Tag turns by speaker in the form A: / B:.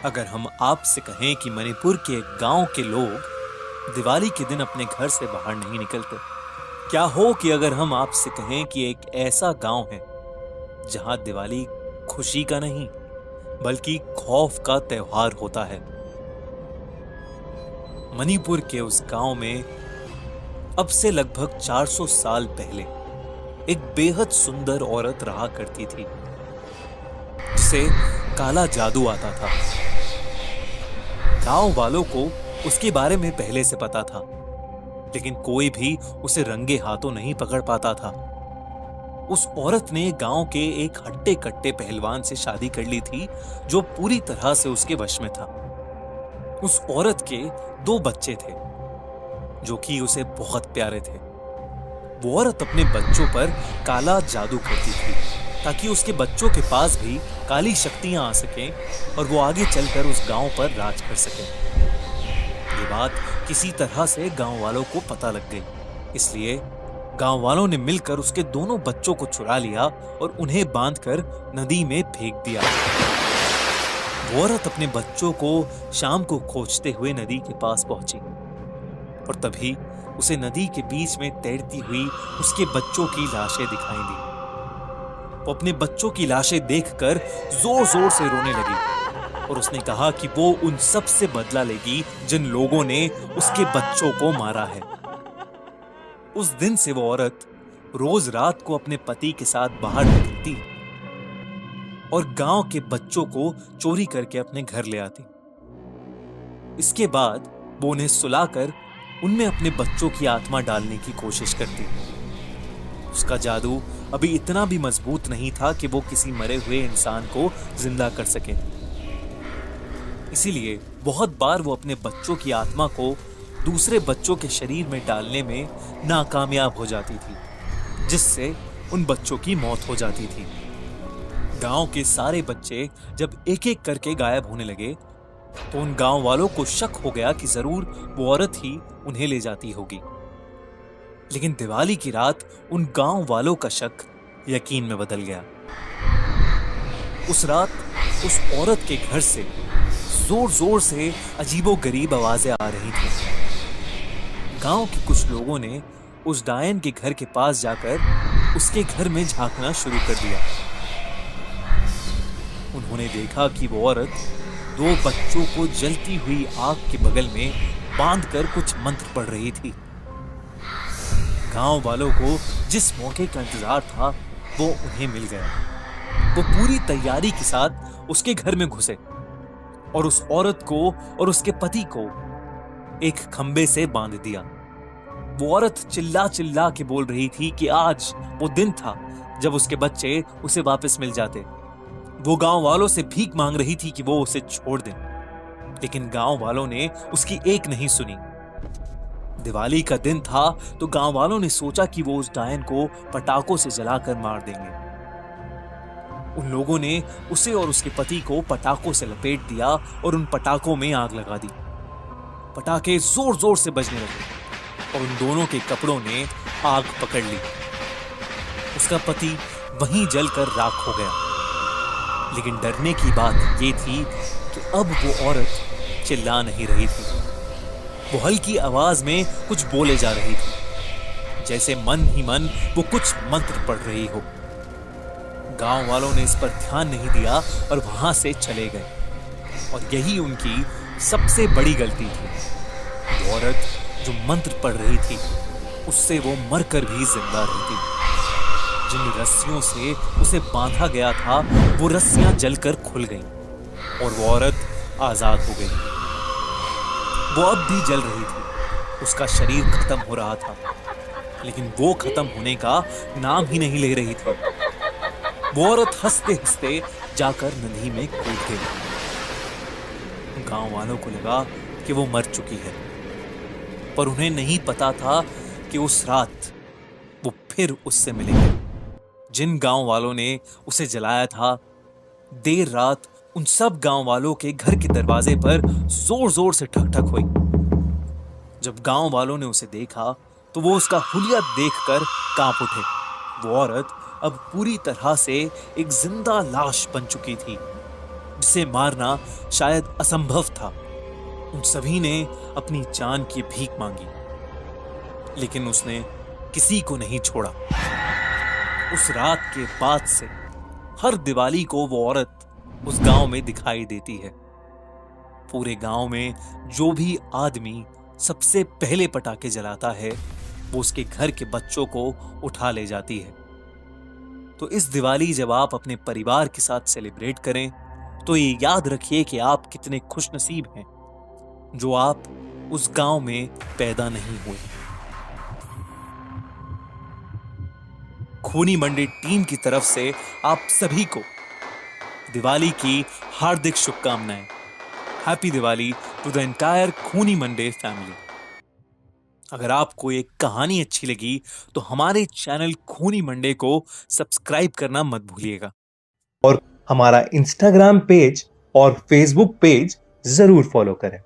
A: अगर हम आपसे कहें कि मणिपुर के एक गांव के लोग दिवाली के दिन अपने घर से बाहर नहीं निकलते, क्या हो कि अगर हम आपसे कहें कि एक ऐसा गांव है जहां दिवाली खुशी का नहीं बल्कि खौफ का त्योहार होता है। मणिपुर के उस गांव में अब से लगभग 400 साल पहले एक बेहद सुंदर औरत रहा करती थी जिसे काला जादू आता था। गांव वालों को उसके बारे में पहले से पता था, लेकिन कोई भी उसे रंगे हाथों नहीं पकड़ पाता था। उस औरत ने गांव के एक हट्टे कट्टे पहलवान से शादी कर ली थी जो पूरी तरह से उसके वश में था। उस औरत के 2 बच्चे थे जो कि उसे बहुत प्यारे थे। वो औरत अपने बच्चों पर काला जादू करती थी ताकि उसके बच्चों के पास भी काली शक्तियां आ सकें और वो आगे चलकर उस गांव पर राज कर सकें। ये बात किसी तरह से गांव वालों को पता लग गई, इसलिए गांव वालों ने मिलकर उसके दोनों बच्चों को चुरा लिया और उन्हें बांधकर नदी में फेंक दिया। वो औरत अपने बच्चों को शाम को खोजते हुए नदी के पास पहुंची और तभी उसे नदी के बीच में तैरती हुई उसके बच्चों की लाशें दिखाई दी। वो अपने बच्चों की लाशें देखकर जोर जोर से रोने लगी और उसने कहा कि वो उन सब से बदला लेगी जिन लोगों ने उसके बच्चों को मारा है। उस दिन से वो औरत रोज रात को अपने पति के साथ बाहर निकलती और गांव के बच्चों को चोरी करके अपने घर ले आती। इसके बाद वो उन्हें सुलाकर उनमें अपने बच्चों की आत्मा डालने की कोशिश करती। उसका जादू अभी इतना भी मजबूत नहीं था कि वो किसी मरे हुए इंसान को जिंदा कर सके, इसीलिए बहुत बार वो अपने बच्चों की आत्मा को दूसरे बच्चों के शरीर में डालने में नाकामयाब हो जाती थी, जिससे उन बच्चों की मौत हो जाती थी। गांव के सारे बच्चे जब एक एक करके गायब होने लगे तो उन गांव वालों को शक हो गया कि जरूर वो औरत ही उन्हें ले जाती होगी। लेकिन दिवाली की रात उन गांव वालों का शक यकीन में बदल गया। उस रात उस औरत के घर से जोर जोर से अजीबोगरीब आवाजें आ रही थी। गांव के कुछ लोगों ने उस डायन के घर के पास जाकर उसके घर में झांकना शुरू कर दिया। उन्होंने देखा कि वो औरत 2 बच्चों को जलती हुई आग के बगल में बांधकर कुछ मंत्र पढ़ रही थी। गांव वालों को जिस मौके का इंतजार था वो उन्हें मिल गया। वो पूरी तैयारी के साथ उसके घर में घुसे और उस औरत को और उसके पति को एक खंबे से बांध दिया। वो औरत चिल्ला चिल्ला के बोल रही थी कि आज वो दिन था जब उसके बच्चे उसे वापस मिल जाते। वो गांव वालों से भीख मांग रही थी कि वो उसे छोड़ दें, लेकिन गांव वालों ने उसकी एक नहीं सुनी। दिवाली का दिन था तो गांव वालों ने सोचा कि वो उस डायन को पटाखों से जलाकर मार देंगे। उन लोगों ने उसे और उसके पति को पटाखों से लपेट दिया और उन पटाखों में आग लगा दी। पटाखे जोर जोर से बजने लगे और उन दोनों के कपड़ों ने आग पकड़ ली। उसका पति वहीं जलकर राख हो गया। लेकिन डरने की बात ये थी कि अब वो औरत चिल्ला नहीं रही थी। वो हल्की आवाज में कुछ बोले जा रही थी, जैसे मन ही मन वो कुछ मंत्र पढ़ रही हो। गांव वालों ने इस पर ध्यान नहीं दिया और वहां से चले गए और यही उनकी सबसे बड़ी गलती थी। वो औरत जो मंत्र पढ़ रही थी उससे वो मरकर भी जिंदा रहती। जिन रस्सियों से उसे बांधा गया था वो रस्सियां जलकर खुल गईं और वो औरत आजाद हो गई। वो अब भी जल रही थी, उसका शरीर खत्म हो रहा था, लेकिन वो खत्म होने का नाम ही नहीं ले रही थी। वो औरत हंसते हंसते जाकर नदी में कूद गई। गांव वालों को लगा कि वो मर चुकी है, पर उन्हें नहीं पता था कि उस रात वो फिर उससे मिलेंगे। जिन गांव वालों ने उसे जलाया था, देर रात उन सब गांव वालों के घर के दरवाजे पर जोर जोर से ठक ठक हुई। जब गांव वालों ने उसे देखा तो वो उसका हुलिया देखकर कांप उठे। वो औरत अब पूरी तरह से एक जिंदा लाश बन चुकी थी। जिसे मारना शायद असंभव था। उन सभी ने अपनी जान की भीख मांगी, लेकिन उसने किसी को नहीं छोड़ा। उस रात के बाद से हर दिवाली को वो औरत उस गांव में दिखाई देती है। पूरे गांव में जो भी आदमी सबसे पहले पटाखे जलाता है, वो उसके घर के बच्चों को उठा ले जाती है। तो इस दिवाली जब आप अपने परिवार के साथ सेलिब्रेट करें, तो ये याद रखिए कि आप कितने खुशनसीब हैं जो आप उस गांव में पैदा नहीं हुए। खूनी मंडे टीम की तरफ से आप सभी को दिवाली की हार्दिक शुभकामनाएं। Happy Diwali to the entire Khooni Monday family. अगर आपको ये कहानी अच्छी लगी तो हमारे चैनल खूनी मंडे को सब्सक्राइब करना मत भूलिएगा।
B: और हमारा इंस्टाग्राम पेज और फेसबुक पेज जरूर फॉलो करें।